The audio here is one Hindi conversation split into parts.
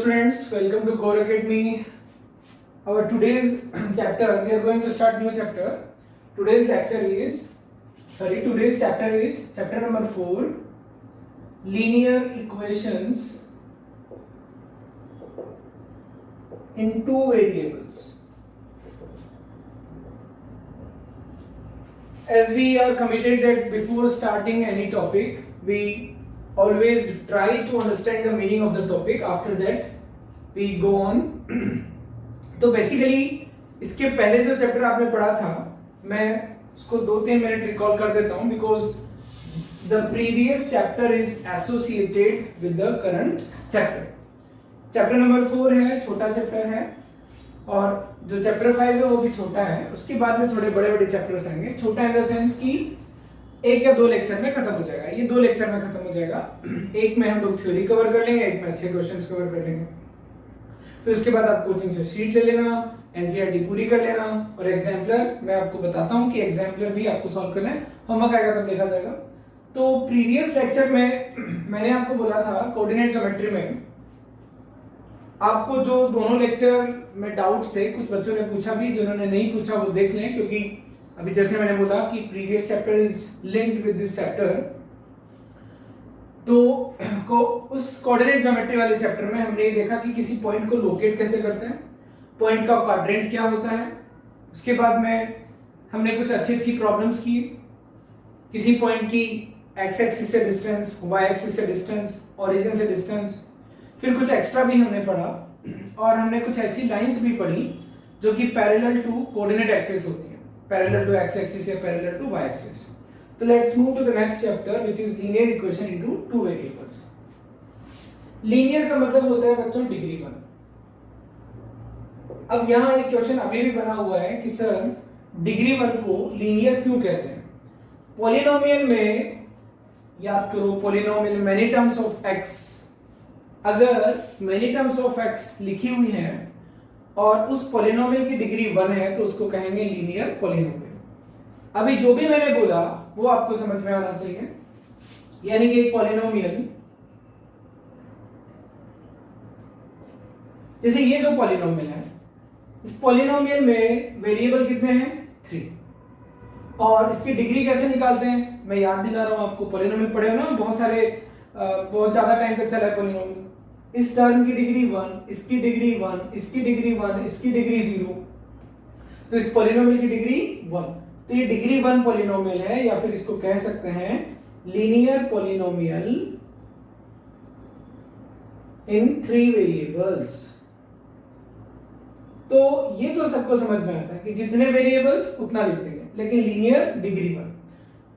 students, welcome to Core Academy. Our today's chapter, we are going to start new chapter. Today's chapter is chapter number 4, linear equations in two variables. As we are committed that before starting any topic, we always try to understand the meaning of the topic. After that we go on. तो बेसिकली इसके पहले जो चैप्टर आपने पढ़ा था मैं उसको 2-3 मिनट रिकॉल कर देता हूँ because the previous chapter is associated with the current chapter. Chapter number 4 है, छोटा चैप्टर है, और जो चैप्टर 5 है वो भी छोटा है. उसके बाद में थोड़े बड़े बड़े चैप्टर्स आएंगे. छोटा इन द सेंस कि 1 या 2 लेक्चर में खत्म हो जाएगा. ये 2 लेक्चर में खत्म हो जाएगा. एक में हम लोग थ्योरी कवर कर लेंगे, एक में अच्छे क्वेश्चंस कवर कर लेंगे. फिर उसके बाद आप कोचिंग से शीट ले लेना, एनसीईआरटी पूरी कर लेना, और एग्जाम्पलर मैं आपको बताता हूँ कि एग्जाम्पलर भी आपको सॉल्व करना है. होमवर्क आएगा तब देखा जाएगा. तो प्रीवियस लेक्चर में मैंने आपको बोला था कोऑर्डिनेट ज्योमेट्री में आपको जो दोनों लेक्चर में डाउट्स थे, कुछ बच्चों ने पूछा भी, जिन्होंने नहीं पूछा वो देख लें, क्योंकि अभी जैसे मैंने बोला कि previous chapter is linked with this chapter. तो उस कोऑर्डिनेट ज्योमेट्री वाले चैप्टर में हमने ये देखा कि किसी पॉइंट को लोकेट कैसे करते हैं, पॉइंट का क्वाड्रेंट क्या होता है. उसके बाद में हमने कुछ अच्छी प्रॉब्लम्स की, किसी पॉइंट की एक्स एक्सिस से डिस्टेंस, वाई एक्सिस से डिस्टेंस, ओरिजिन से डिस्टेंस. फिर कुछ एक्स्ट्रा भी हमने पढ़ा, और हमने कुछ ऐसी लाइंस भी पढ़ी जो कि पैरेलल टू कोऑर्डिनेट एक्सिस होती है, पैरेलल टू एक्स एक्सिस या पैरेलल टू वाई एक्सिस. तो let's move to the next chapter which is linear equation into two variables. Linear का मतलब होता है बच्चों डिग्री 1. अब यहाँ एक क्वेश्चन अभी भी बना हुआ है कि सर डिग्री 1 को लीनियर क्यों कहते हैं. पॉलिनोमियल में याद करो, polynomial many terms of x, अगर मेनी टर्म्स ऑफ एक्स लिखी हुई है और उस पॉलिनोमियल की डिग्री 1 है तो उसको कहेंगे लीनियर पॉलिनोमियल. अभी जो भी मैंने बोला वो आपको समझ में आना चाहिए. यानी कि एक पॉलिनोमियल, जैसे ये जो पॉलिनोमियल है, इस पॉलिनोमियल में वेरिएबल कितने हैं 3, और इसकी डिग्री कैसे निकालते हैं मैं याद दिला रहा हूं आपको. पॉलिनोमियल पढ़े हो ना बहुत सारे, बहुत ज्यादा टाइम तक चला है पॉलिनोमियल. इस टर्म की डिग्री 1, इसकी डिग्री 1, इसकी डिग्री 1, इसकी डिग्री 0, तो इस पॉलिनोमियल की डिग्री 1. तो ये डिग्री 1 पॉलिनोमियल है, या फिर इसको कह सकते हैं लीनियर पॉलिनोमियल इन 3 वेरिएबल्स. तो ये तो सबको समझ में आता है कि जितने वेरिएबल्स उतना लिख देंगे, लेकिन लीनियर डिग्री 1.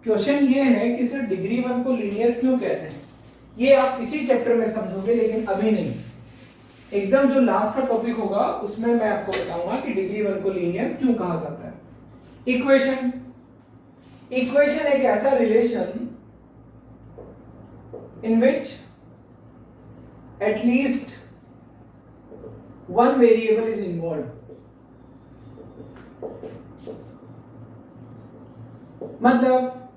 क्वेश्चन ये है कि सर डिग्री 1 को लीनियर क्यों कहते हैं. ये आप इसी चैप्टर में समझोगे, लेकिन अभी नहीं. एकदम जो लास्ट का टॉपिक होगा उसमें मैं आपको बताऊंगा कि डिग्री 1 को लीनियर क्यों कहा जाता है. इक्वेशन एक ऐसा relation in which at least one variable is involve. मतलब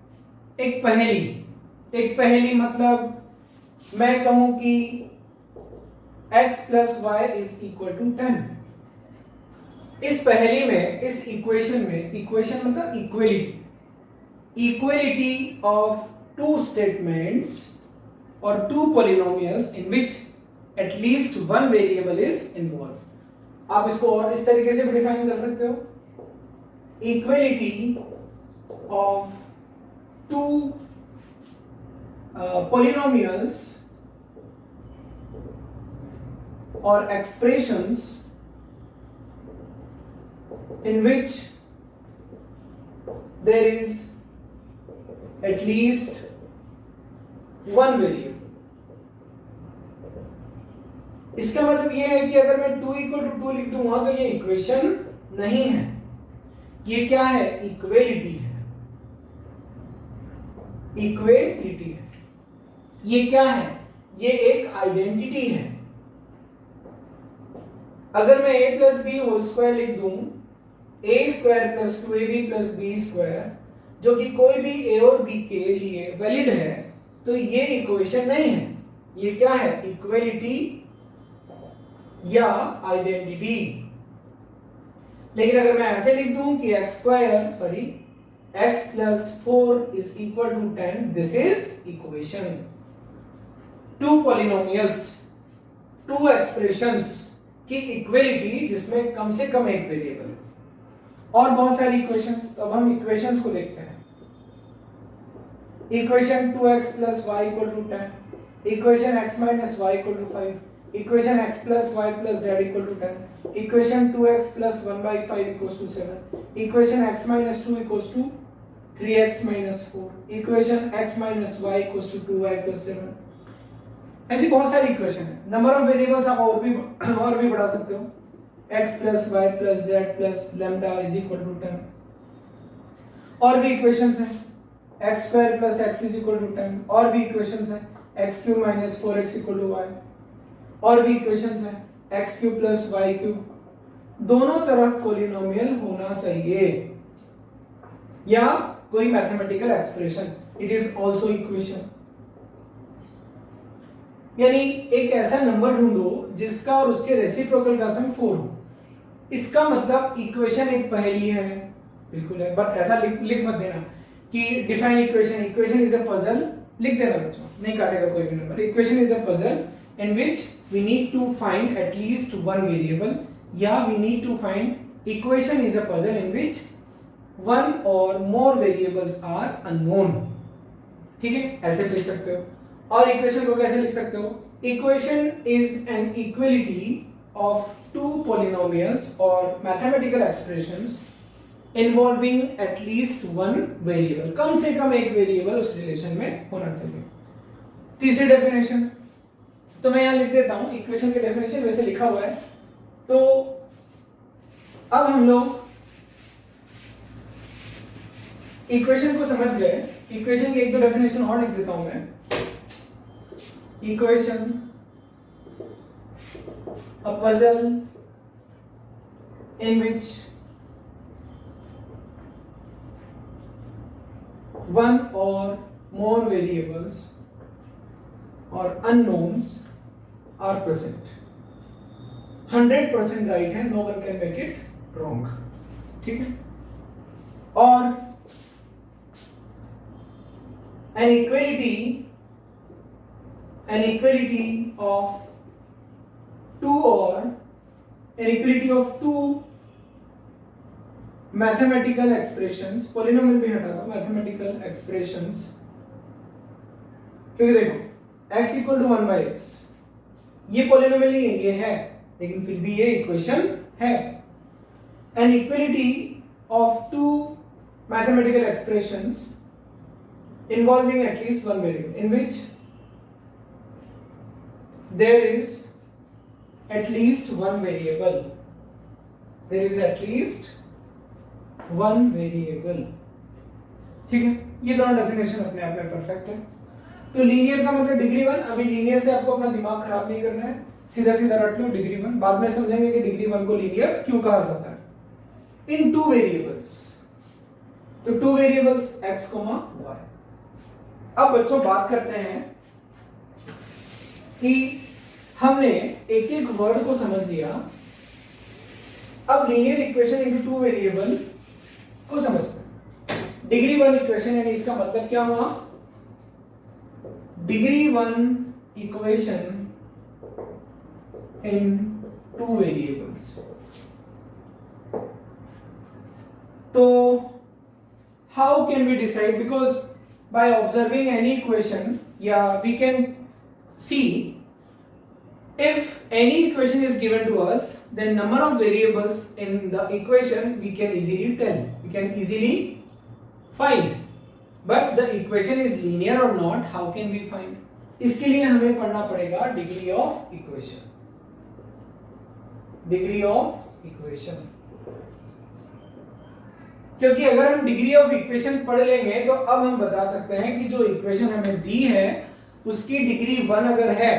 एक पहेली मतलब मैं कहूं कि x plus y is equal to 10. इस पहेली में, इस इक्वेशन में, इक्वेशन मतलब इक्वलिटी ऑफ 2 स्टेटमेंट्स और 2 polynomials in which at least 1 variable is involve. आप इसको और इस तरीके से भी डिफाइन कर सकते हो, equality of 2 polynomials or expressions in which there is at least 1 variable. इसका मतलब यह है कि अगर मैं 2 = 2 लिख दूंगा तो ये इक्वेशन नहीं है. ये क्या है? इक्वेलिटी है. इक्वेलिटी है. ये क्या है? ये एक आइडेंटिटी है. अगर मैं a + b होल स्क्वायर लिख दूं, a² + 2ab + b², जो कि कोई भी a और b के लिए वैलिड है, तो ये इक्वेशन नहीं है. ये क्या है? इक्वेलिटी या आइडेंटिटी। लेकिन अगर मैं ऐसे लिख दूं कि x plus 4 is equal to 10, this is equation। Two polynomials, two expressions की इक्वलिटी जिसमें कम से कम एक वेरिएबल है, और बहुत सारी इक्वेशंस। तो अब हम इक्वेशंस को देखते हैं। Equation 2x plus y equal to 10, equation x minus y equal to 5, equation x plus y plus z equal to 10, equation 2x plus 1 by 5 equals to 7, equation x minus 2 equals to 3x minus 4, equation x minus y equals to 2y plus 7। ऐसी बहुत सारी इक्वेशन है। नंबर ऑफ वेरिएबल्स आप और भी बढ़ा सकते हो। x plus y plus z plus lambda is equal to 10। और भी इक्वेशंस हैं। x square plus x is equal to 10। और भी इक्वेशंस हैं। x cube minus 4x equal to y। और भी इक्वेशंस हैं। x cube plus y cube। दोनों तरफ पॉलिनोमियल होना चाहिए, या कोई mathematical expression, it is also equation. यानी एक ऐसा नंबर ढूंढो जिसका और उसके रेसिप्रोकल का सम 4 हो। इसका मतलब इक्वेशन एक पहेली है, बिल्कुल है, बट ऐसा लिख मत देना कि define equation, equation is a puzzle. लिख देना बच्चों, नहीं काटेगा कोई भी नंबर। Equation is a puzzle in which we need to find at least one variable, या we need to find equation is a puzzle in which one और मोर वेरिएबल्स आर अननोन। ठीक है, ऐसे लिख सकते हो। और इक्वेशन को कैसे लिख सकते हो? Equation is an equality of two polynomials और mathematical expressions involving at least one variable. कम से कम एक वेरिएबल उस रिलेशन में होना चाहिए। तीसरी डेफिनेशन तो मैं यहां लिख देता हूं, इक्वेशन की डेफिनेशन वैसे लिखा हुआ है। तो अब हम लोग इक्वेशन को समझ गए। इक्वेशन की एक दो डेफिनेशन और लिख देता हूं मैं। Equation, a puzzle in which one or more variables or unknowns are present। 100% right है, no one can make it wrong। ठीक है। और an equality of two mathematical expressions, polynomial भी हटा दो, mathematical expressions, क्योंकि देखो x equal to 1 by x ये polynomial नहीं है, ये है, लेकिन फिर भी ये इक्वेशन है। an equality of two mathematical expressions involving at least one variable in which there is at least one variable, there is at least one variable। ठीक है, ये दोनों डेफिनेशन अपने आप में परफेक्ट है। तो लीनियर का मतलब डिग्री 1। अभी लीनियर से आपको अपना दिमाग खराब नहीं करना है, सीधा सीधा रट लो डिग्री 1। बाद में समझेंगे कि डिग्री 1 को लीनियर क्यों कहा जाता है। इन टू वेरिएबल्स, तो टू वेरिएबल्स x, y। अब बच्चों बात करते हैं कि हमने एक एक वर्ड को समझ लिया। अब linear equation into two variable को समझते हैं। डिग्री 1 इक्वेशन, यानी इसका मतलब क्या हुआ? Degree 1 equation in two variables. तो how can we decide? Because by observing any equation, या we can see if any equation is given to us, then number of variables in the equation we can easily tell, we can easily find, but the equation is linear or not, how can we find? इसके लिए हमें पढ़ना पड़ेगा degree of equation. Degree of equation, क्योंकि अगर हम डिग्री ऑफ इक्वेशन पढ़ लेंगे तो अब हम बता सकते हैं कि जो इक्वेशन हमें दी है उसकी डिग्री 1 अगर है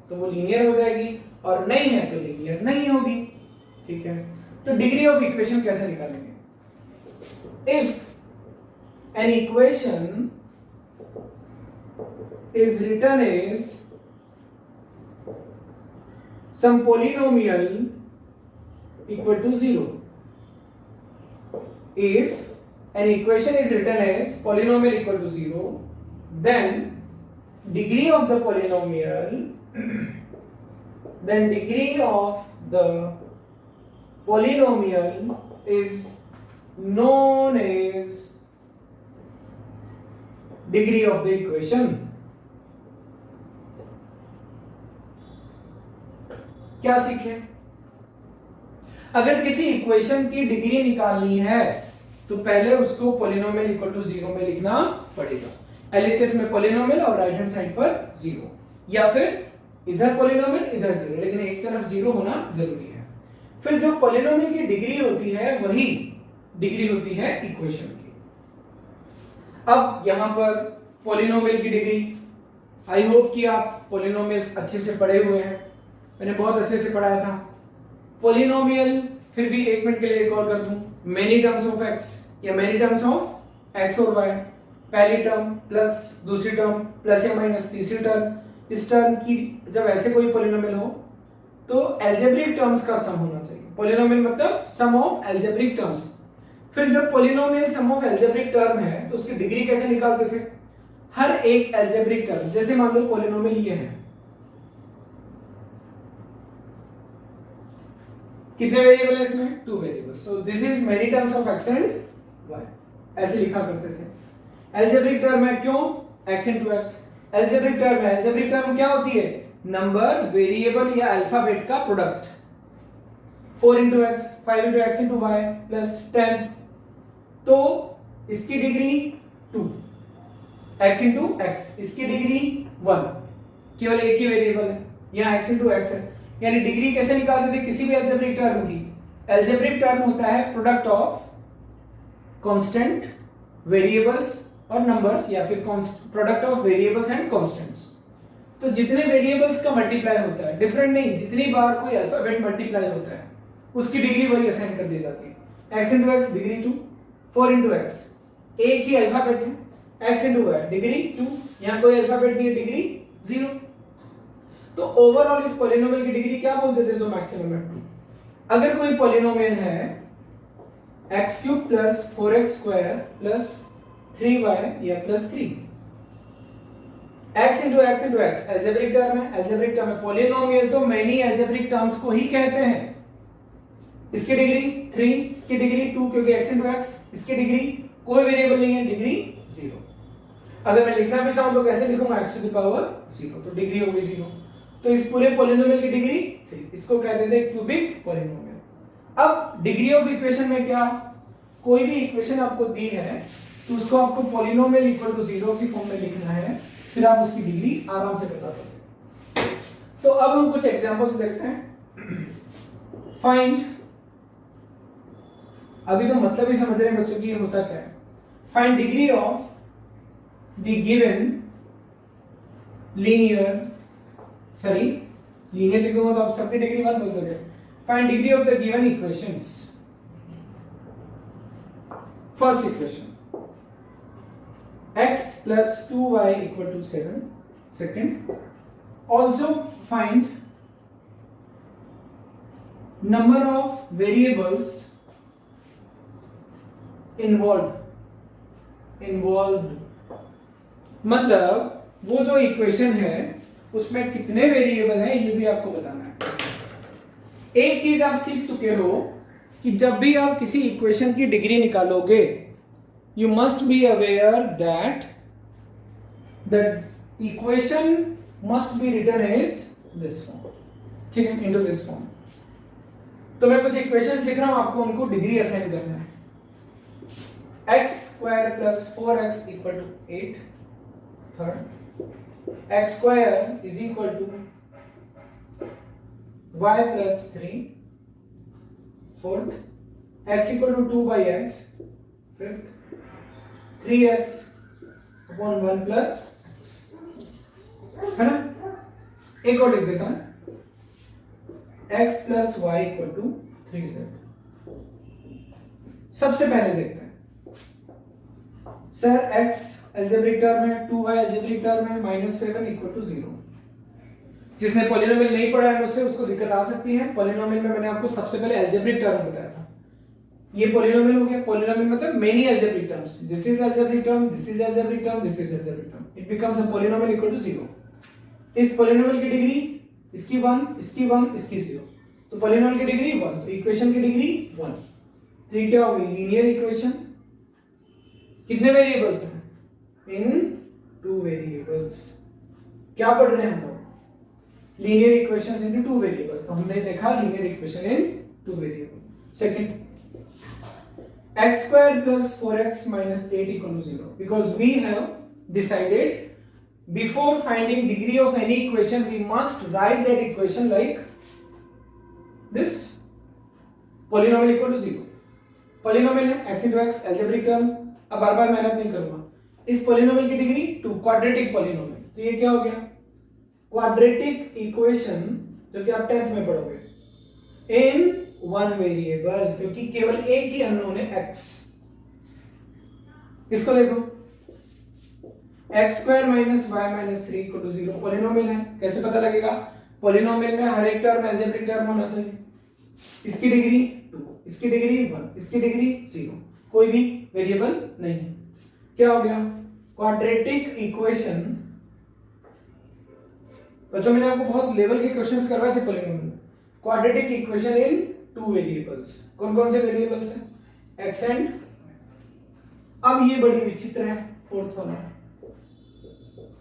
तो वो लीनियर हो जाएगी, और नहीं है तो लीनियर नहीं होगी। ठीक है, तो डिग्री ऑफ इक्वेशन कैसे निकालेंगे? If an equation is written as some polynomial equal to 0. If an equation is written as polynomial equal to 0, then degree of the polynomial is known as degree of the equation. क्या सीखे? अगर किसी इक्वेशन की डिग्री निकालनी है तो पहले उसको पॉलिनोमियल इक्वल टू 0 में लिखना पड़ेगा। एलएचएस में पॉलिनोमियल और राइट हैंड साइड पर 0, या फिर इधर पॉलिनोमियल इधर 0, लेकिन एक तरफ 0 होना जरूरी है। फिर जो पॉलिनोमियल की डिग्री होती है वही डिग्री होती है इक्वेशन की। अब यहां पर पॉलिनोमियल की डिग्री, आई होप कि आप पॉलिनोमियल्स अच्छे से पढ़े हुए हैं, मैंने बहुत अच्छे से पढ़ाया था। पॉलिनोमियल फिर भी 1 मिनट के लिए रिकॉर्ड कर दूं, मेनी टर्म्स ऑफ x या मेनी टर्म्स ऑफ x और y, पहली टर्म प्लस दूसरी टर्म प्लस या माइनस तीसरी टर्म। इस टर्म की जब ऐसे कोई पॉलिनोमियल हो तो अलजेब्रिक टर्म्स का सम होना चाहिए। पॉलिनोमियल मतलब सम ऑफ अलजेब्रिक टर्म्स। फिर जब polynomial sum of algebraic term है तो उसकी डिग्री कैसे निकालते थे? हर एक अलजेब्रिक टर्म, जैसे मान लो पॉलिनोमियल ये है, कितने वेरिएबल है इसमें? 2 variable. So this is many terms of x and y, ऐसे लिखा करते थे। अलजेब्रिक टर्म है, क्यों? x into x। Algebraic term है, अलजेब्रिक टर्म क्या होती है? नंबर, वेरिएबल या अल्फाबेट का product. 4 into x, 5 into x into y plus 10, तो इसकी डिग्री 2, x into x, इसकी डिग्री 1, केवल एक ही वेरिएबल है, यहाँ x into x है। यानी डिग्री कैसे निकालते थे किसी भी अलजेब्रिक टर्म की? अलजेब्रिक टर्म होता है प्रोडक्ट ऑफ कांस्टेंट, वेरिएबल्स और नंबर्स, या फिर product of variables and constants. तो जितने वेरिएबल्स का मल्टीप्लाई होता है, डिफरेंट नहीं, जितनी बार कोई अल्फाबेट मल्टीप्लाई होता है उसकी डिग्री वही असाइन कर दी जाती है। x into x degree 2, 4 into x, एक ही अल्फाबेट है, x into y डिग्री 2, यहाँ कोई अल्फाबेट नहीं है, डिग्री 0। तो ओवरऑल इस पॉलिनोमियल की डिग्री क्या बोलते थे? जो मैक्सिमम है 2। अगर कोई पॉलिनोमियल है x cube plus 4x square plus 3y या plus 3, x into x algebraic term है, अलजेब्रिक टर्म है। पॉलिनोमियल तो मेनी अलजेब्रिक टर्म्स को ही कहते हैं। इसकी डिग्री 3, इसकी डिग्री 2, क्योंकि x into x, इसकी डिग्री कोई वेरिएबल नहीं है, डिग्री 0। अगर मैं लिखना भी चाहूं तो कैसे लिखूंगा? x to the power 0, तो डिग्री हो गई 0। तो इस पूरे पॉलिनोमियल की डिग्री 3, इसको कहते थे क्यूबिक पॉलिनोमियल। अब डिग्री ऑफ इक्वेशन में क्या? कोई भी इक्वेशन आपको दी है तो उसको आपको पॉलिनोमियल इक्वल टू 0 की फॉर्म में लिखना है, फिर आप उसकी डिग्री आराम से बता सकते हैं। तो अब हम कुछ एग्जांपल्स देखते हैं। फाइंड, अभी तो मतलब ही समझ रहे हैं बच्चों की ये होता क्या है। Find degree of the given linear, sorry linear लिखूंगा तो आप सबकी डिग्री 1 बोल दोगे। Find degree of the given equations. First equation x plus 2y equal to 7. Second, also find number of variables involved मतलब वो जो इक्वेशन है उसमें कितने वेरिएबल हैं ये भी आपको बताना है। एक चीज आप सीख चुके हो कि जब भी आप किसी इक्वेशन की डिग्री निकालोगे, you must be aware that the equation must be written as this form, ठीक है, into this form। तो मैं कुछ इक्वेशंस लिख रहा हूं, आपको उनको डिग्री असाइन करना है। x square plus 4x equal to 8, third x square is equal to y plus 3, fourth x equal to 2 by x, fifth 3x upon 1 plus x, है ना। एक और लिख देता हूं, x plus y equal to 3z। सबसे पहले देखते हैं सर x अलजेब्रिक टर्म है, 2y अलजेब्रिक टर्म है, -7 equal to 0। जिसने पॉलिनोमियल नहीं पढ़ा है मुझसे उसको दिक्कत आ सकती है। पॉलिनोमियल में मैंने आपको सबसे पहले अलजेब्रिक टर्म बताया था। ये पॉलिनोमियल हो गया। पॉलिनोमियल मतलब many algebraic terms. This is algebraic term, this is algebraic term, this is algebraic term. It becomes a polynomial equal to 0। इस पॉलिनोमियल की डिग्री इसकी 1, इसकी 1, इसकी 0। तो पॉलिनोमियल की डिग्री 1, तो इक्वेशन की डिग्री 1। तो ये क्या हो गई? Linear equation. कितने वेरिएबल्स हैं? इन 2 वेरिएबल्स। क्या पढ़ रहे हैं हम लोग? लीनियर इक्वेशंस इन 2 वेरिएबल। तो हमने देखा linear equation in 2 variable. Second, x square plus 4x minus 8 equal to 0, because we have decided before finding degree of any equation we must write that equation like this: polynomial equal to 0। polynomial है x into x, algebraic term। अब बार बार मेहनत नहीं करूंगा। इस polynomial की डिग्री 2, quadratic polynomial। तो ये क्या हो गया? quadratic equation, जो कि आप 10th में पढ़ोगे, in 1 वेरिएबल, क्योंकि केवल एक ही अननोन है x। इसको देखो, x square minus y minus 3 equal to 0 polynomial है। कैसे पता लगेगा? पॉलिनोमियल में हर एक टर्म अलजेब्रिक टर्म होना चाहिए। इसकी डिग्री 2, इसकी डिग्री 1, इसकी डिग्री 0, कोई भी वेरिएबल नहीं है। क्या हो गया? Quadratic equation. बच्चों मैंने आपको बहुत लेवल के क्वेश्चंस करवाए थे पॉलिनोमियल में। Quadratic equation in 2 variables. कौन कौन से वेरिएबल्स हैं? x एंड, अब ये बड़ी विचित्र है, फोर्थ वाला।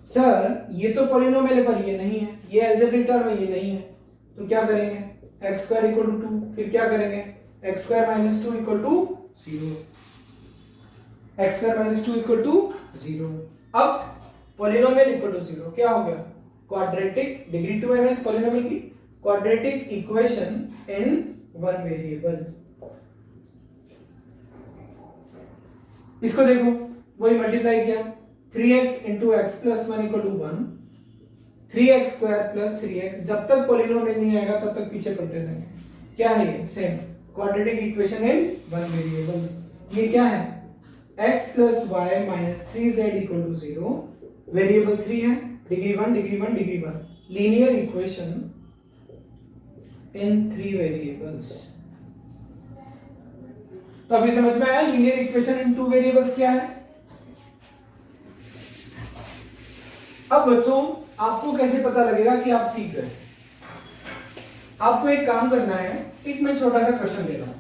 सर ये तो पॉलिनोमियल है पर ये नहीं है, ये अलजेब्रिक टर्म है, ये नहीं है, तो क्या करेंगे? x square equal to 2। फिर क्या करेंगे? x square minus 2 equal to 0। x square minus 2 equal to 0। अब पॉलिनोमियल इक्वल टू 0 क्या हो गया? क्वाड्रेटिक, डिग्री 2 है ना इस पॉलिनोमियल की, क्वाड्रेटिक इक्वेशन इन 1 वेरिएबल। इसको देखो, वही मल्टीप्लाई किया, 3x into x plus 1 equal to 1, 3x square plus 3x। जब तक पॉलिनोमियल नहीं आएगा तब तक पीछे पड़ते रहेंगे। क्या है ये? Same quadratic equation in 1 variable. ये क्या है? x plus y minus 3z equal to 0। Variable 3 है, degree 1, degree 1, degree 1। Linear equation इन 3 वेरिएबल्स। तो अभी समझ में आया लीनियर इक्वेशन इन 2 वेरिएबल्स क्या है? अब बच्चों आपको कैसे पता लगेगा कि आप सीख गए? आपको एक काम करना है, एक मैं छोटा सा क्वेश्चन दे रहा हूं,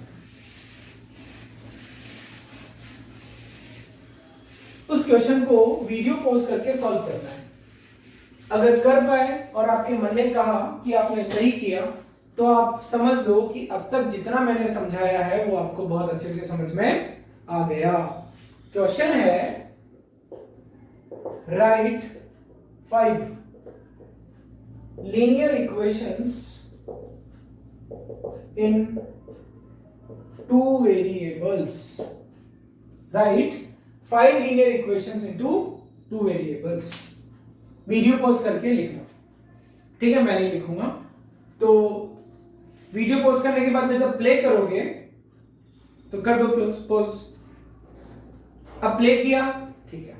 उस क्वेश्चन को वीडियो पॉज करके सॉल्व करना है। अगर कर पाए और आपके मन ने कहा कि आपने सही किया तो आप समझ लो कि अब तक जितना मैंने समझाया है वो आपको बहुत अच्छे से समझ में आ गया। क्वेश्चन है, right 5 linear equations in 2 variables। Write 5 linear equations into 2 variables। Video pause करके लिखना, ठीक है? मैं नहीं लिखूंगा। तो वीडियो पॉज करने के बाद में जब प्ले करोगे तो कर दो पॉज। अब प्ले किया, ठीक है?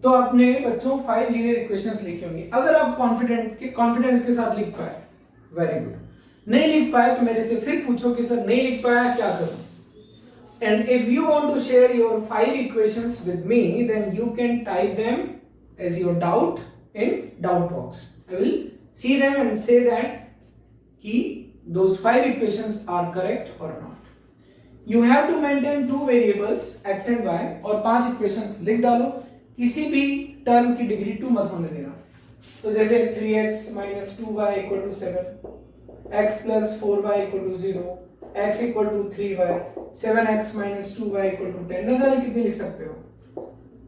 तो आपने बच्चों 5 लीनियर इक्वेशंस लिखी होंगी। अगर आप कॉन्फिडेंस के साथ लिख पाए, वेरी गुड। नहीं लिख पाए तो मेरे से फिर पूछो कि सर नहीं लिख पाया क्या करूं? And if you want to share your 5 equations with me then you can type them as your doubt in doubt box. I will see them and say that कि those 5 equations are correct or not. You have to maintain 2 variables x and y और 5 equations लिख डालो। किसी भी टर्म की डिग्री 2 मत होने देना। तो जैसे 3x minus 2y equal to 7, x plus 4y equal to 0, x equal to 3y, 7x minus 2y equal to 10। न जाने कितनी लिख सकते हो?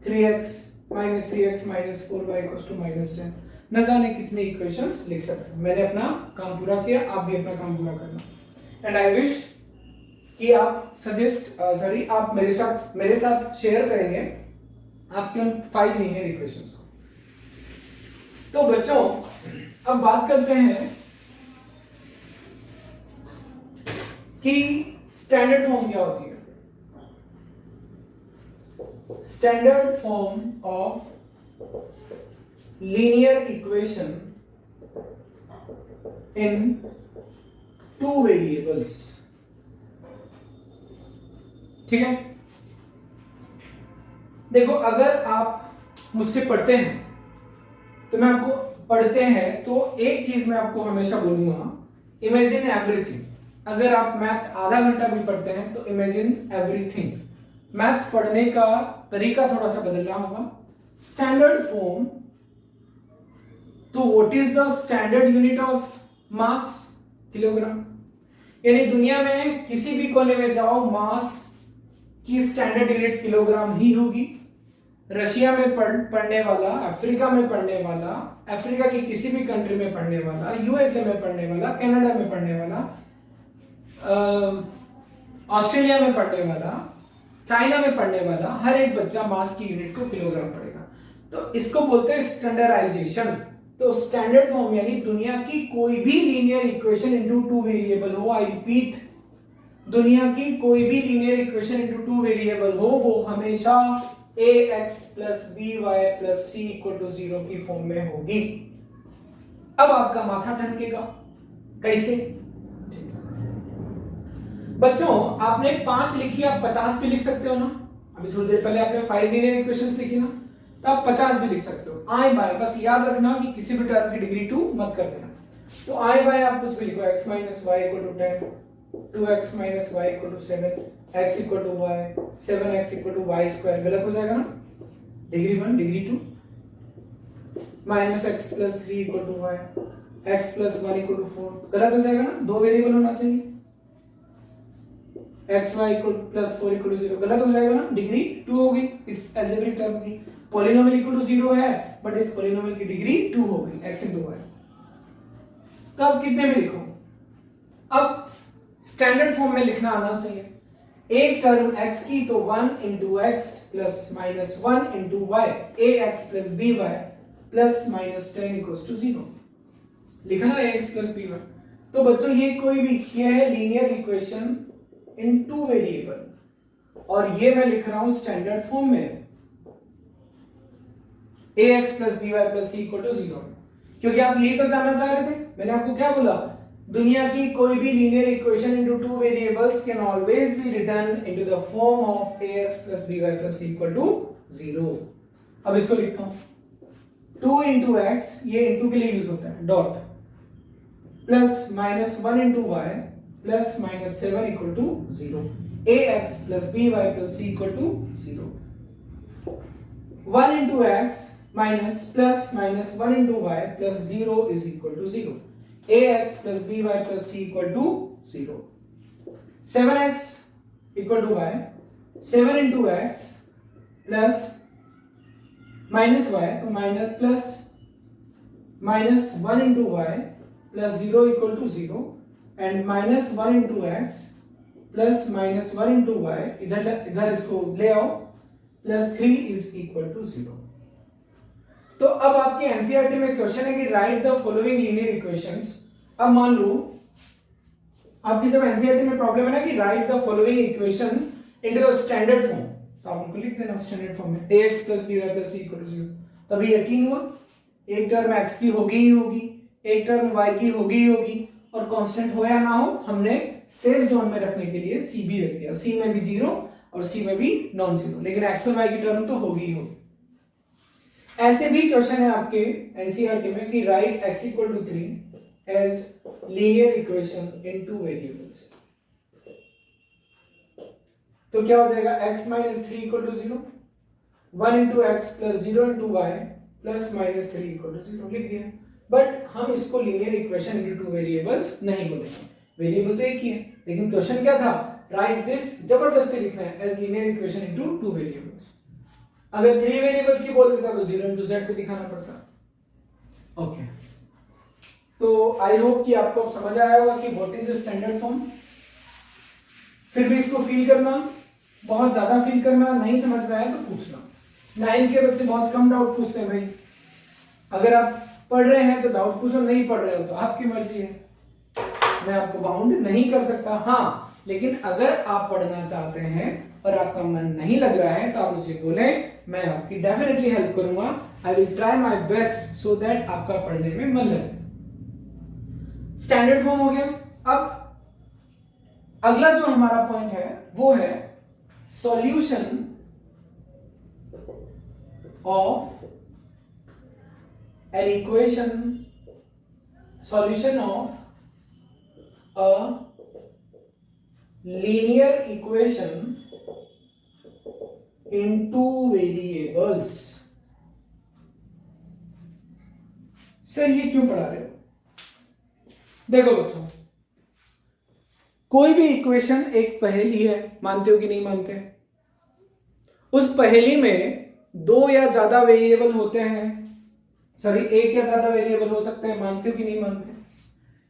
3x minus 3x minus 4y equals to minus 10। न जाने कितनी इक्वेशंस लिख सकते हो। मैंने अपना काम पूरा किया, आप भी अपना काम पूरा करना। एंड आई विश कि आप आप मेरे साथ शेयर करेंगे आपके उन 5 लीनियर इक्वेशंस को। तो बच्चों अब बात करते हैं कि स्टैंडर्ड फॉर्म क्या होती है। Standard form of linear equation in two variables. ठीक है, देखो अगर आप मुझसे पढ़ते हैं तो मैं आपको पढ़ते हैं तो एक चीज मैं आपको हमेशा बोलूंगा, इमेजिन एवरीथिंग। अगर आप मैथ्स आधा घंटा भी पढ़ते हैं तो इमेजिन एवरीथिंग। मैथ्स पढ़ने का तरीका थोड़ा सा बदलना होगा। स्टैंडर्ड फॉर्म, तो what is the standard unit of mass? Kilogram. यानी दुनिया में किसी भी कोने में जाओ, मास की स्टैंडर्ड यूनिट किलोग्राम ही होगी। रशिया में पढ़ने वाला, अफ्रीका में पढ़ने वाला, अफ्रीका की किसी भी कंट्री में पढ़ने वाला, यूएसए में पढ़ने वाला, कनाडा में पढ़ने वाला, ऑस्ट्रेलिया में पढ़ने वाला, चाइना में पढ़ने वाला, हर एक बच्चा मास की यूनिट को किलोग्राम पढ़ेगा। तो इसको बोलते हैं स्टैंडर्डाइजेशन। तो स्टैंडर्ड फॉर्म यानी दुनिया की कोई भी linear equation into two variable हो, आई रिपीट, दुनिया की कोई भी linear equation into two variable हो, वो हमेशा ax plus by plus c equal to 0 की फॉर्म में होगी। अब आपका माथा ठनकेगा, कैसे? बच्चों आपने 5 लिखी, आप 50 भी लिख सकते हो ना। अभी थोड़ी देर पहले आपने 5 लीनियर इक्वेशंस लिखी ना, तो आप 50 भी लिख सकते हो। आई बाय, बस याद रखना कि किसी भी टर्म की डिग्री 2 मत कर देना। तो आई बाय आप कुछ भी लिखो, x minus y equal to 10, 2x minus y equal to 7, x equal to y, 7x equal to y square, गलत हो जाएगा ना, degree 1 degree 2, minus x plus 3 equal to y, x plus 1 equal to 4, गलत हो जाएगा ना, दो वेरिएबल होना चाहिए, x y equal plus 4 equal to 0, गलत हो जाएगा ना, डिग्री 2 होगी इस अलजेब्रिक टर्म की। पॉलिनोमियल इक्वल टू 0 है, बट इस पॉलिनोमियल की डिग्री 2 होगी, x into y। तो अब कितने में लिखो? अब स्टैंडर्ड फॉर्म में लिखना आना चाहिए। एक टर्म x की तो 1 into x plus minus 1 into y, ax plus by plus minus 10 equals to 0, लिखा ना ax plus by। तो बच्चों ये कोई भी, ये है linear equation in two variable, और ये मैं लिख रहा हूं स्टैंडर्ड फॉर्म में, ax plus by plus c equal to 0, क्योंकि आप यही तो जानना चाह रहे थे। मैंने आपको क्या बोला? दुनिया की कोई भी linear equation into two variables can always be written into the form of ax plus by plus c equal to 0। अब इसको लिखता हूं, 2 into x, ये इनटू के लिए यूज होता है, dot plus minus 1 into y plus minus 7 equal to 0, ax plus by plus c equal to 0, 1 into x minus plus minus 1 into y plus 0 is equal to 0, ax plus by plus c equal to 0, 7x equal to y, 7 into x plus minus y, तो minus plus minus 1 into y plus 0 equal to 0, and minus 1 into x plus minus 1 into y, इधर इसको ले आओ, plus 3 is equal to 0। तो अब आपके एनसीईआरटी में क्वेश्चन है कि right the following linear equations. अब मान लो आपकी जब एनसीईआरटी में प्रॉब्लम है ना कि right the following equations into the standard form, तो आप उनको लिख देना स्टैंडर्ड फॉर्म में, ax plus by plus c equal to 0। तभी यकीन हुआ, एक टर्म x की होगी ही होगी, एक टर्म y की होगी ही होगी, और कांस्टेंट हो या ना हो हमने सेफ जोन में रखने के लिए c भी रख दिया, c में भी 0 और c में भी नॉन जीरो, लेकिन x और y की टर्म तो होगी ही होगी। ऐसे भी क्वेश्चन है आपके एनसीईआरटी में कि right x equal to 3 as linear equation in two variables, तो क्या हो जाएगा, x minus 3 equal to 0, 1 into x plus 0 into y plus minus 3 equal to 0 लिख दिया। बट हम इसको linear equation into two variables नहीं बोलेंगे, वेरिएबल तो एक ही है, लेकिन क्वेश्चन क्या था, राइट दिस, जबरदस्ती लिखना है as linear equation into two variables. अगर 3 वेरिएबल्स की बोल देता तो 0 into z पे दिखाना पड़ता। ओके, तो आई होप कि आपको अब समझ आया होगा कि व्हाट इज स्टैंडर्ड फॉर्म। फिर भी इसको फील करना, बहुत ज्यादा फील करना, नहीं समझ में आया तो पूछना। 9 के बच्चे बहुत कम डाउट पूछते हैं भाई, अगर आप पढ़ रहे हैं तो डाउट पूछो, नहीं पढ़ रहे हो तो आपकी मर्जी है, मैं आपको बाउंड नहीं कर सकता। हाँ, लेकिन अगर आप पढ़ना चाहते हैं और आपका मन नहीं लग रहा है तो आप मुझे बोलें, मैं आपकी डेफिनेटली हेल्प करूंगा। I will try my best so that आपका पढ़ने में मन लगे। स्टैंडर्ड फॉर्म हो गया। अब अगला जो हमारा पॉइंट है वो है solution of an equation, solution of a linear equation in two variables. Sir ये क्यों पढ़ा रहे हो? देखो बच्चों, कोई भी इक्वेशन एक पहेली है, मानते हो कि नहीं मानते? उस पहेली में दो या ज्यादा वेरिएबल होते हैं, सॉरी एक या ज्यादा वेरिएबल हो सकते हैं, मानते हो कि नहीं मानते?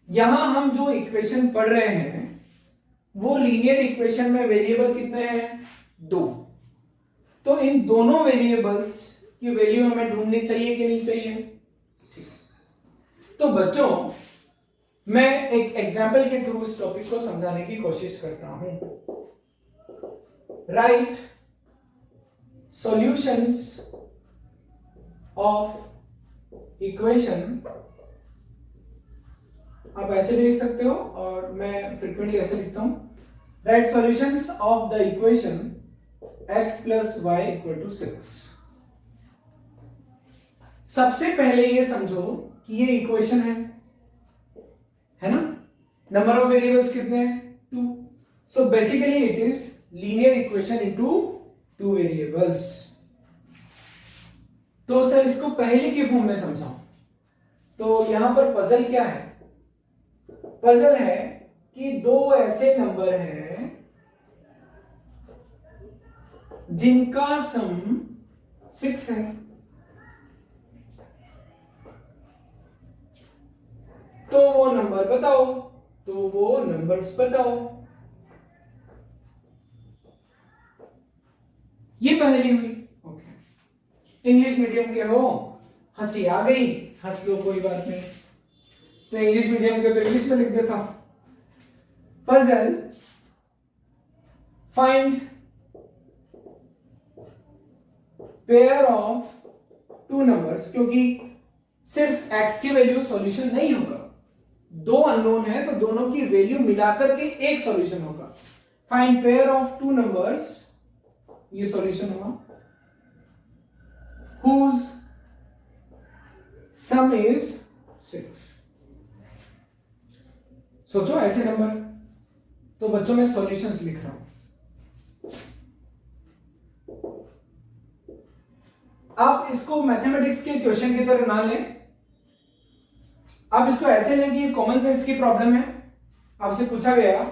यहां हम जो इक्वेशन पढ़ रहे हैं वो लीनियर इक्वेशन में वेरिएबल कितने हैं? दो। तो इन दोनों वेरिएबल्स की वैल्यू हमें ढूंढनी चाहिए कि नहीं चाहिए? ठीक। तो बच्चों मैं एक एग्जाम्पल के थ्रू इस टॉपिक को समझाने की कोशिश करता हूं। राइट सॉल्यूशंस ऑफ इक्वेशन, आप ऐसे भी लिख सकते हो और मैं फ्रीक्वेंटली ऐसे लिखता हूं, right solutions of the equation x plus y equal to 6। सबसे पहले ये समझो कि ये इक्वेशन है ना? नंबर ऑफ वेरिएबल्स कितने हैं? 2। So basically it is linear equation into 2 variables. तो सर इसको पहले की फॉर्म में समझाऊं तो यहां पर पजल क्या है? पजल है कि दो ऐसे नंबर हैं जिनका सम 6 है। तो वो नंबर बताओ, तो वो नंबर्स बताओ। ये पहली हुई। ओके, इंग्लिश मीडियम के हो, हंसी आ गई, हंस लो, कोई बात नहीं। तो इंग्लिश मीडियम के तो इंग्लिश में लिख देता। Puzzle find pair of 2 numbers, क्योंकि सिर्फ x की वैल्यू सॉल्यूशन नहीं होगा, दो अननोन है तो दोनों की वैल्यू मिलाकर के एक सॉल्यूशन होगा। फाइंड पेयर ऑफ 2 नंबर्स, ये सॉल्यूशन होगा, whose sum is 6। सोचो ऐसे नंबर। तो बच्चों में सॉल्यूशंस लिख रहा हूं। आप इसको मैथमेटिक्स के क्वेश्चन की तरह ना लें, आप इसको ऐसे लें कि ये कॉमन सेंस की प्रॉब्लम है। आपसे पूछा गया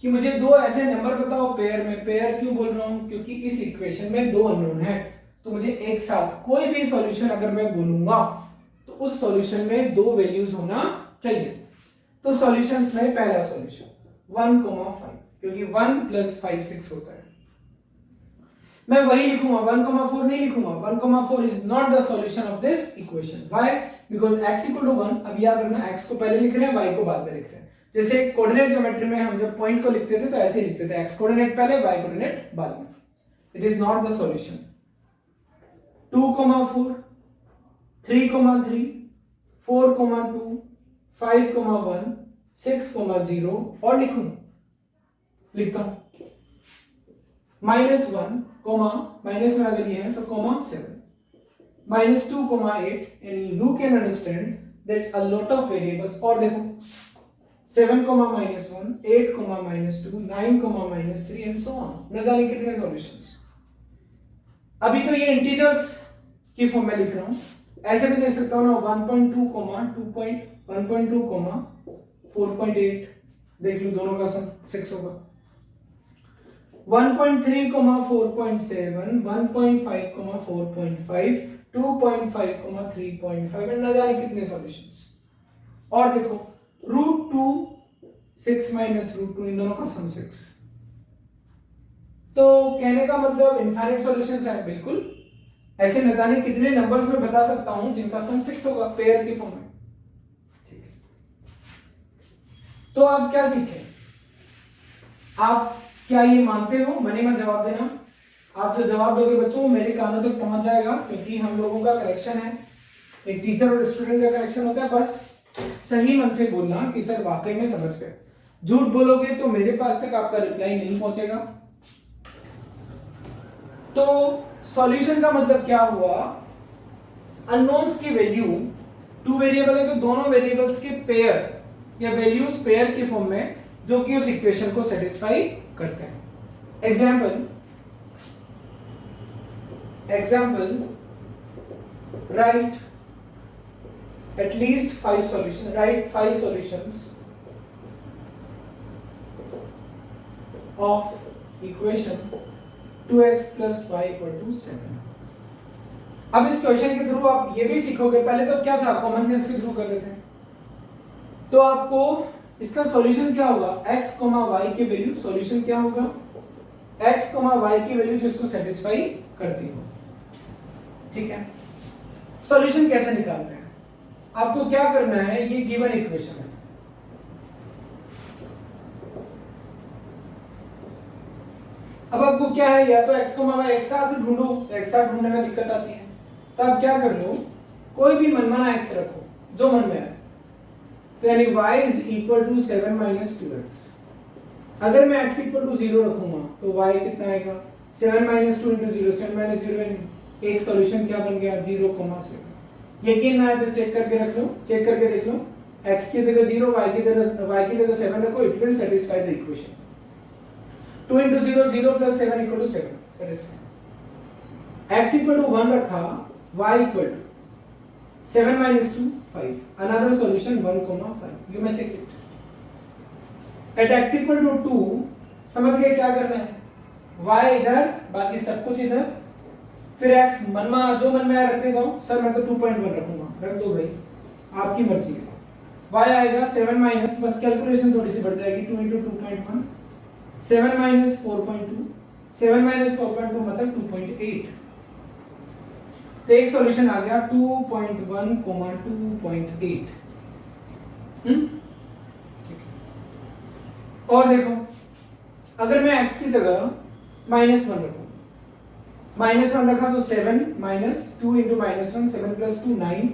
कि मुझे दो ऐसे नंबर बताओ पेयर में। पेयर क्यों बोल रहा हूं? क्योंकि इस इक्वेशन में दो अननोन है, तो मुझे एक साथ कोई भी सॉल्यूशन अगर मैं बोलूंगा तो उस सॉल्यूशन में दो वैल्यूज होना चाहिए। तो सॉल्यूशंस में पहला सॉल्यूशन 1,5, क्योंकि 1 + 5 6 होता है। मैं वही लिखूंगा, 1,4 नहीं लिखूंगा। 1,4 is not the solution of this equation. Why? Because x = 1। अब याद रखना, x को पहले लिख रहे हैं, y को बाद में लिख रहे हैं। जैसे कोऑर्डिनेट ज्योमेट्री में हम जब पॉइंट को लिखते थे तो ऐसे लिखते थे, x कोऑर्डिनेट पहले, y कोऑर्डिनेट बाद में। It is not the solution. 2,4, 3,3, 4,2, 5,1, 6,0 और लिखता हूं -1, माइनस में अगर ये है तो -7, -2,8, and you can understand that a lot of variables। और देखो 7, -1, 8, -2, 9, -3 and so on, न जाने कितने सॉल्यूशंस। अभी तो ये इंटीजर्स की फॉर्म में लिख रहा हूं, ऐसे भी लिख सकता हूं ना, 1.2, 1.2, 4.8, देख लो दोनों का सम 6 होगा। 1.3, 4.7, 1.5, 4.5, 2.5, 3.5 एंड न जाने कितने सॉल्यूशंस। और देखो √2, 6 - √2, इन दोनों का सम 6। तो कहने का मतलब इनफाइनाइट सॉल्यूशंस हैं, बिल्कुल। ऐसे न जाने कितने नंबर्स में बता सकता हूं जिनका सम 6 होगा पेयर की फॉर्म में। ठीक है, तो आप क्या सीखे? आप क्या ये मानते हो? मनी में जवाब देना। आप जो जवाब दोगे बच्चों मेरे कानों तक पहुंच जाएगा, क्योंकि हम लोगों का कनेक्शन है, एक टीचर और स्टूडेंट का कनेक्शन होता है बस। सही मन से बोलना कि सर वाकई में समझ गए। झूठ बोलोगे तो मेरे पास तक आपका रिप्लाई नहीं पहुंचेगा। तो सॉल्यूशन का मतलब क्या हुआ, अननोन्स की वैल्यू, टू वेरिएबल है तो दोनों वेरिएबल्स के पेयर या वैल्यूज पेयर के फॉर्म में जो कि उस इक्वेशन को सेटिस्फाई करते हैं। Example right at least 5 solutions, write 5 solutions of equation 2x plus y equal to 7। अब इस क्वेश्चन के थ्रू आप ये भी सीखोगे, पहले तो क्या था कॉमन सेंस के थ्रू कर रहे थे, तो आपको इसका सॉल्यूशन क्या होगा, x, y की वैल्यू, सॉल्यूशन क्या होगा x, y की वैल्यू जो इसको सेटिस्फाई करती हो। ठीक है, सॉल्यूशन कैसे निकालते हैं, आपको क्या करना है, ये गिवन इक्वेशन है, अब आपको क्या है, या तो x, y एक साथ ढूंढो, एक साथ ढूंढने में दिक्कत आती है, तो आप क्या कर लो, कोई भी मनमाना x रखो जो मन में आए, तो यानी y is equal to 7 minus 2x। अगर मैं x इक्वल टू 0 रखूंगा तो y कितना आएगा, 7 माइनस 2 इंटू 0, 7 माइनस 0, एक सॉल्यूशन क्या बन गया, 0,7। यकीन ना है तो चेक करके रख लो, चेक करके देख लो, x की जगह 0, y की जगह 7 रखो, it will satisfy the equation. 2 into 0, 0 plus 7 equal to 7, satisfy। x equal to 1 रखा, y equal to 7 minus 2, 5, another solution 1,5, you may check it। at x equal to 2, समझ गए क्या करना है, y इधर, बाकी सब कुछ इधर, फिर x मनमाना जो मन में आया रखते जाओ, सर मैं तो 2.1 रखूंगा, रख दो भाई, आपकी मर्जी है। y आएगा 7 माइनस, बस कैलकुलेशन थोड़ी सी बढ़ जाएगी, 2 into 2.1, 7 माइनस 4.2, 7 माइनस 4.2 मतलब 2.8। तो एक सॉल्यूशन आ गया 2.1, 2.8। और देखो, अगर मैं x की जगह -1 रखूं, -1 रखा तो 7 माइनस 2 इंटू -1, 7 प्लस 2 9,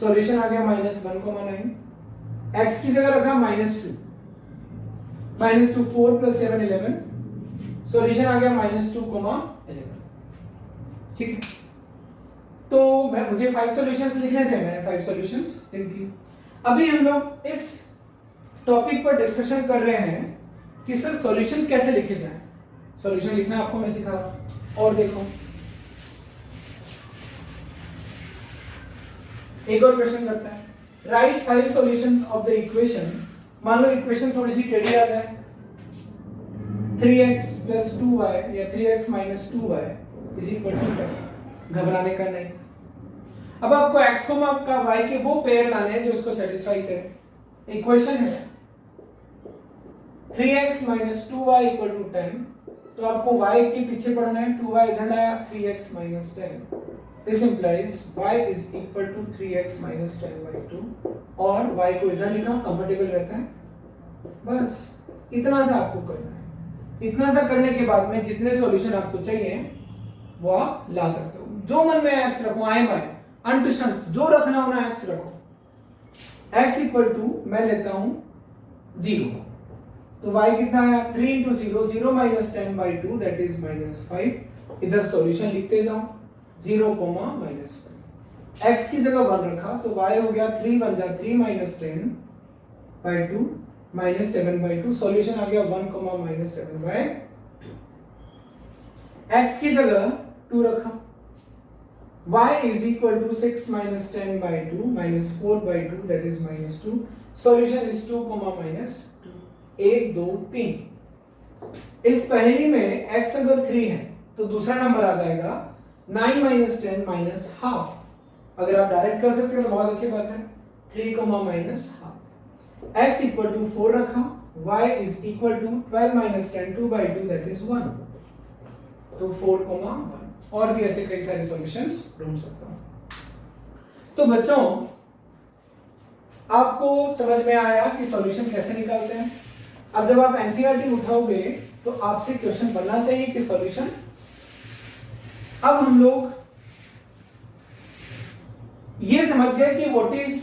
सॉल्यूशन आ गया -1,9। x की जगह रखा -2, -2 4 प्लस 7 11, सॉल्यूशन आ गया -2,11। ठीक है, तो मुझे 5 सॉल्यूशंस लिखने थे, मैंने 5 सॉल्यूशंस लिख दिए। अभी हम लोग इस टॉपिक पर डिस्कशन कर रहे हैं कि सर सॉल्यूशन कैसे लिखे जाए। सॉल्यूशन लिखना आपको मैं सिखा, और देखो एक और क्वेश्चन करता है, right 5 solutions of the equation. मान लो इक्वेशन थोड़ी सी टेढ़ी आ जाए, 3x plus 2y या 3x minus 2y is equal to 10, घबराने का नहीं। अब आपको x का y के वो पेयर लाने हैं जो इसको सेटिस्फाई करें। इक्वेशन है 3x minus 2y equal to 10, तो आपको y के पीछे पढ़ना है, 2y इधर लाया, 3x minus 10, this implies y is equal to 3x minus 10 by 2, और y को इधर लिखा, कंफर्टेबल रहता है, बस इतना सा आपको करना है। इतना सा करने के बाद में जितने सॉल्यूशन आपको चाहिए वो आप ला सकते हो, जो मन में x रखो, आई माय अंतशंत जो रखना हो ना x रखो। x इक्वल टू मैं लेता हूं 0, तो y कितना आया, 3 into 0, 0 minus 10 by 2 that is -5, इधर सॉल्यूशन लिखते जाओ, 0, -5। x की जगह 1 रखा तो y हो गया 3 1 जा 3 minus 10 by 2 -7 by 2, सॉल्यूशन आ गया 1, -7 by 2। x की जगह 2 रखा, y is equal to 6 minus 10 by 2 -4 by 2 that is -2, solution is 2, -2, 1 2 3। इस पहेली में x अगर 3 है तो दूसरा नंबर आ जाएगा 9 minus 10 minus half। अगर आप डायरेक्ट कर सकते हो तो बहुत अच्छी बात है, 3, -half। x equal to 4 रखा, y is equal to 12 minus 10 2 by 2 that is 1, तो 4,1। और भी ऐसे कई सारे सॉल्यूशंस ढूंढ सकता हूं। तो बच्चों आपको समझ में आया कि सॉल्यूशन कैसे निकालते हैं। अब जब आप एनसीईआरटी उठाओगे तो आपसे क्वेश्चन बनना चाहिए कि सॉल्यूशन। अब हम लोग ये समझ गए कि what is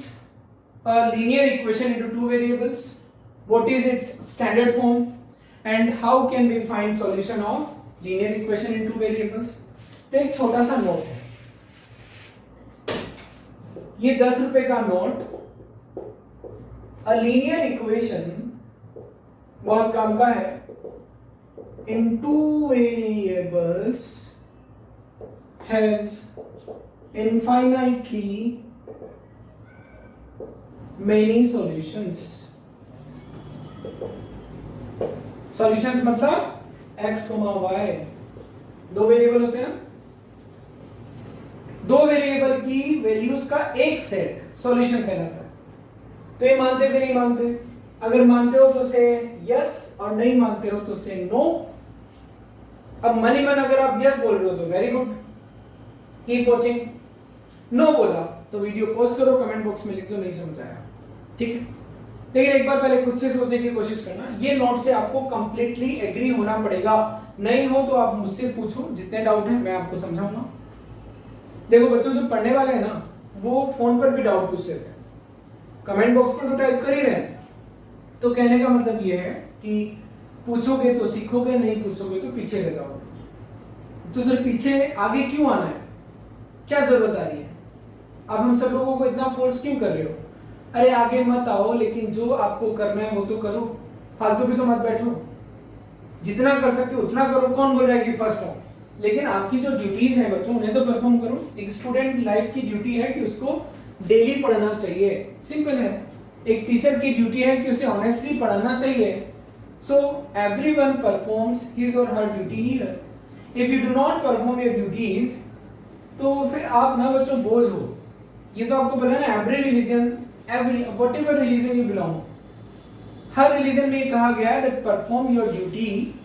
a linear equation into two variables, what is its standard form, and how can we find solution of linear equation in two variables. तो एक छोटा सा नोट है, ये 10 रुपए का नोट. A linear equation बहुत काम का है. In two variables has infinitely many solutions. Solutions मतलब x, y. दो वेरिएबल होते हैं, दो वेरिएबल की वैल्यूज का एक सेट सॉल्यूशन कहलाता है. तो ये मानते हो कि नहीं मानते? अगर मानते हो तो से यस, और नहीं मानते हो तो से नो. अब मन ही मन अगर आप यस बोल रहे हो तो very good, keep watching. No बोला तो वीडियो पॉज करो, कमेंट बॉक्स में लिख दो नहीं समझ आया, ठीक है. लेकिन एक बार पहले खुद से सोचने की कोशिश करना. ये नोट से आपको कंप्लीटली एग्री होना पड़ेगा. नहीं हो तो आप मुझसे पूछो, जितने डाउट है मैं आपको समझाऊंगा. देखो बच्चों, जो पढ़ने वाले हैं ना वो फोन पर भी डाउट पूछ लेते हैं, कमेंट बॉक्स पर तो टाइप कर ही रहे हैं. तो कहने का मतलब ये है कि पूछोगे तो सीखोगे, नहीं पूछोगे तो पीछे रह जाओगे. तो सर पीछे आगे क्यों आना है, क्या जरूरत आ रही है? अब हम सब लोगों को इतना फोर्स क्यों कर रहे हो? अरे आगे मत आओ, लेकिन जो आपको करना है वो तो करो, फालतू भी तो मत बैठो. जितना कर सकते हो उतना करो. कौन बोल रहा है कि फर्स्ट हो? लेकिन आपकी जो ड्यूटीज हैं बच्चों, उन्हें तो परफॉर्म करो. एक स्टूडेंट लाइफ की ड्यूटी है कि उसको डेली पढ़ना चाहिए, सिंपल है. एक टीचर की ड्यूटी है कि उसे ऑनेस्टली पढ़ाना चाहिए. सो एवरीवन परफॉर्म्स हिज और her duty here. If you do not perform your duties तो फिर आप ना बच्चों बोझ हो. ये तो आपको पता है ना, every religion, every whatever religion you belong, her religion में कहा गया है that perform your duty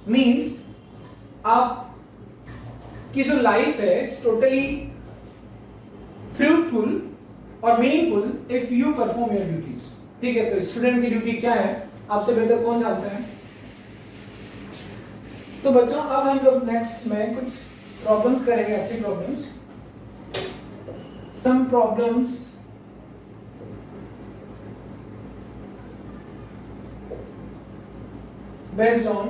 means आप की जो लाइफ है इज टोटली फ्रूटफुल और meaningful if you perform your duties. ठीक है, तो स्टूडेंट की ड्यूटी क्या है आपसे बेहतर कौन जानता है? तो बच्चों अब हम लोग नेक्स्ट में कुछ प्रॉब्लम्स करेंगे, अच्छे problems. Some problems based on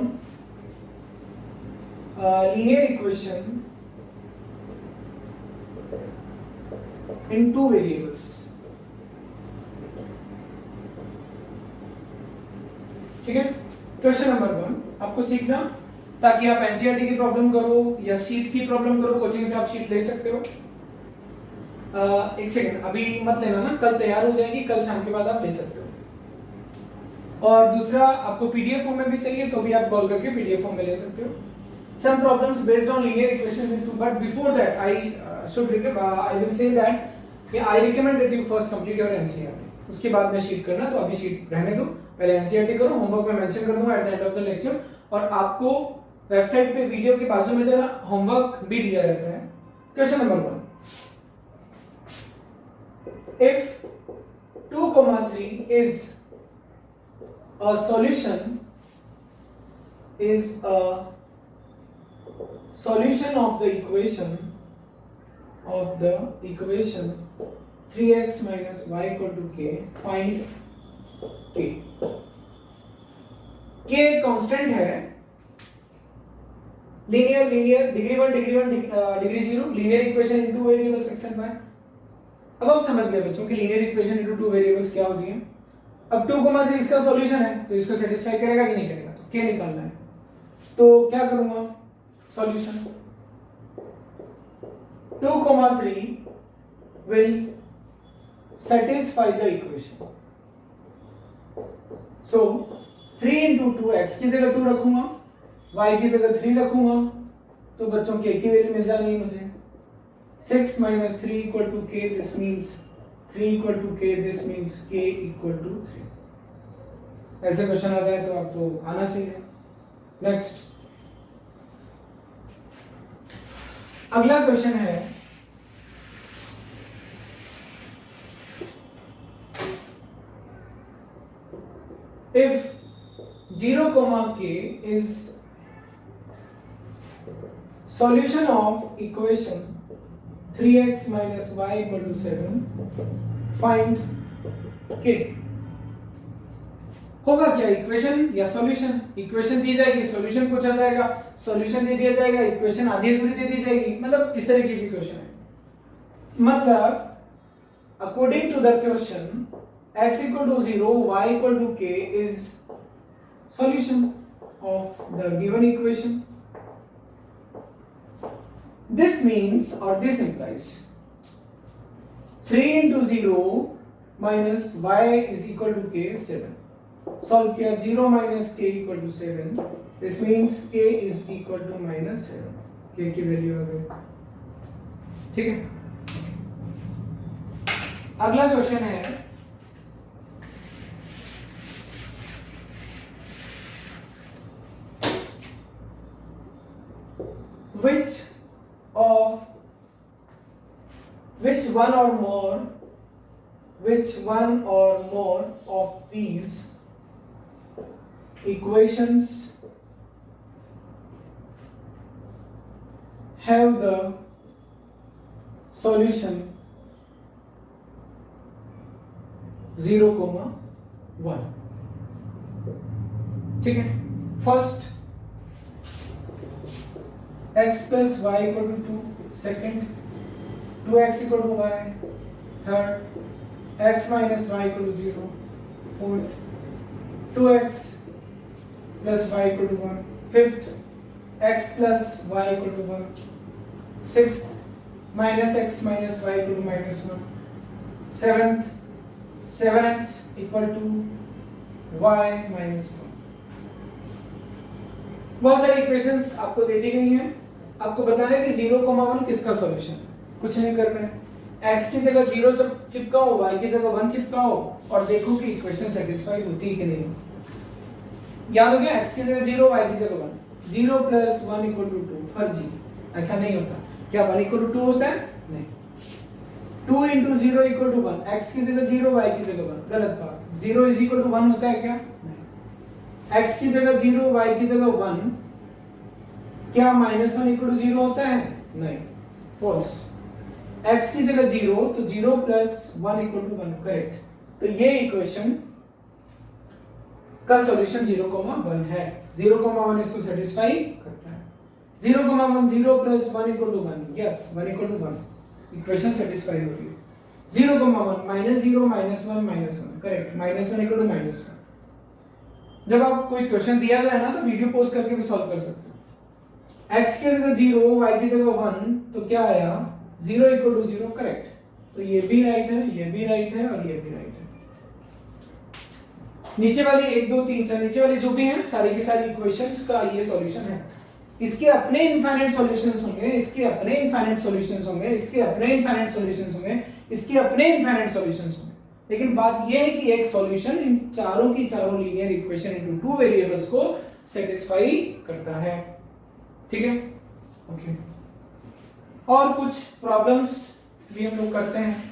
linear equation in two variables. ठीक है, क्वेश्चन नंबर 1 आपको सीखना ताकि आप एनसीईआरटी की प्रॉब्लम करो या शीट की प्रॉब्लम करो. कोचिंग से आप शीट ले सकते हो. एक सेकंड अभी मत लेना ना, कल तैयार हो जाएगी, कल शाम के बाद आप ले सकते हो. और दूसरा आपको पीडीएफ फॉर्म में भी चाहिए तो भी आप कॉल करके पीडीएफ फॉर्म में ले सकते हो. Some problems based on linear equations in two, but before that I will say that कि I recommend that you first complete your NCERT. उसके बाद में शीट करना, तो अभी शीट रहने दो, पहले एनसीईआरटी करो. होमवर्क में मेंशन कर दूंगा at the end of the lecture. और आपको वेबसाइट पे वीडियो के बाजू में जरा होमवर्क भी दिया रहता है. Question number 1, if 2,3 is a solution of the equation 3x minus y equal to k, find k. k constant है, linear degree 1 degree 0 linear equation in two variable section में. अब आप समझ गए बच्चों कि linear equation into two variables क्या होती है. अब 2,3 इसका सॉल्यूशन है तो इसको सेटिस्फाई करेगा कि नहीं करेगा, तो क्या निकालना है. तो क्या करूंगा, solution 2,3 will satisfy the equation. So 3 into 2 x की जगह 2 रखूंगा, y की जगह 3 रखूंगा, तो बच्चों k की वैल्यू मिल जानी है मुझे. 6 minus 3 equal to k, this means 3 equal to k, this means k equal to 3. ऐसे क्वेश्चन आ जाए तो आपको आना चाहिए. नेक्स्ट अगला क्वेश्चन है, if 0, k is solution of equation 3x minus y equal to 7, find okay, होगा क्या, इक्वेशन या सॉल्यूशन। इक्वेशन दी जाएगी, सॉल्यूशन पूछा जाएगा, सॉल्यूशन दे दिया जाएगा, इक्वेशन आधी अधूरी दे दी जाएगी, मतलब इस तरीके की क्वेश्चन है। मतलब according to the question x equal to 0, y equal to k is solution of the given equation. This means, or this implies, 3 into 0 minus y is equal to k 7. Solve किया, 0 minus k equal to 7. This means k is equal to minus 7. k की वैल्यू आ गई, ठीक है। अगला क्वेश्चन है which one or more of these equations have the solution 0, 1, ठीक है। First x plus y equal to 2, second 2x equal to y, third x minus y equal to 0, fourth 2x plus y equal to 1, fifth x plus y equal to 1, sixth minus x minus y equal to minus 1, seventh 7x equal to y minus 1। बहुत सारी इक्वेशंस आपको दे दी गई हैं, आपको बताना है कि 0,1 किसका सॉल्यूशन है। कुछ नहीं करना है, x की जगह 0 चिपकाओ, y की जगह 1 चिपकाओ और देखो कि इक्वेशन सेटिस्फाई होती है कि नहीं। याद हो गया, x की जगह 0, y की जगह 1, 0 plus 1 equal to 2, फर्जी, ऐसा नहीं होता। क्या 1 equal to 2 होता है? नहीं। 2 into 0 equal to 1, x की जगह 0, y की जगह 1, गलत बात। 0 is equal to 1 होता है क्या? नहीं। x की जगह 0, y की जगह 1, क्या -1 equal to 0 होता है? नहीं, फॉल्स। x की जगह 0 तो 0 plus 1 equal to 1, करेक्ट। तो ये इक्वेशन का सॉल्यूशन 0,1 है। 0,1 इसको सेटिस्फाई करता है। 0,1, 0 plus 1 equal to 1, yes 1 equal to 1, equation satisfy हो रही है। 0,1 -0 -1 -1, करेक्ट, -1 equal to -1। जब आप कोई क्वेश्चन दिया जाए ना तो वीडियो पॉज करके भी सॉल्व कर सकते हो। x की जगह 0, y की जगह 1, तो क्या आया 0 equal to 0, करेक्ट। तो ये भी राइट है, ये भी राइट है और ये भी राइट है। नीचे वाली 1 2 3 4 नीचे वाली जो भी हैं सारी की सारी इक्वेशंस का ये सॉल्यूशन है। इसके अपने इनफाइनाइट सॉल्यूशंस होंगे, इसके अपने इनफाइनाइट सॉल्यूशंस होंगे, इसके अपने इनफाइनाइट सॉल्यूशंस होंगे, इसके अपने इनफाइनाइट सॉल्यूशंस होंगे। लेकिन बात यह है कि एक सॉल्यूशन इन चारों की चारों लीनियर इक्वेशन इनटू 2 वेरिएबल्स को सेटिस्फाई करता है, ठीक है। ओके, और कुछ प्रॉब्लम्स भी हम लोग करते हैं।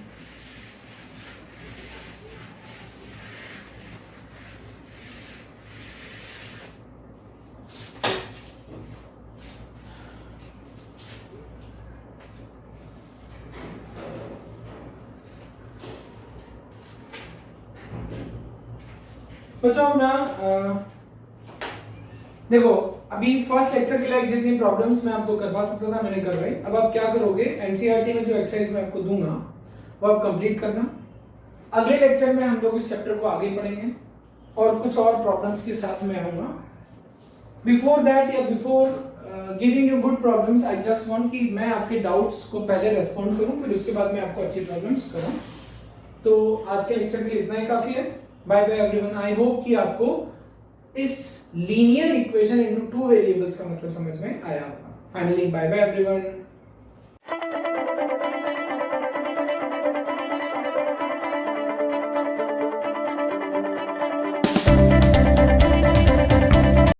बच्चों ना देखो, अभी फर्स्ट लेक्चर के लिए जितनी प्रॉब्लम्स मैं आपको करवा सकता था मैंने करवाई। अब आप क्या करोगे, एनसीईआरटी में जो एक्सरसाइज मैं आपको दूंगा वो आप कंप्लीट करना। अगले लेक्चर में हम लोग इस चैप्टर को आगे पढ़ेंगे और कुछ और प्रॉब्लम्स के साथ में आऊंगा। बिफोर दैट या before giving you good problems, I just want कि मैं आपके डाउट्स को पहले रेस्पॉन्ड करूं, फिर उसके बाद मैं आपको अच्छी प्रॉब्लम्स कराऊं। तो आज के लेक्चर के लिए इतना ही काफी है। Bye bye everyone. I hope कि आपको इस लीनियर इक्वेशन इनटू 2 वेरिएबल्स का मतलब समझ में आया होगा। Finally bye bye everyone.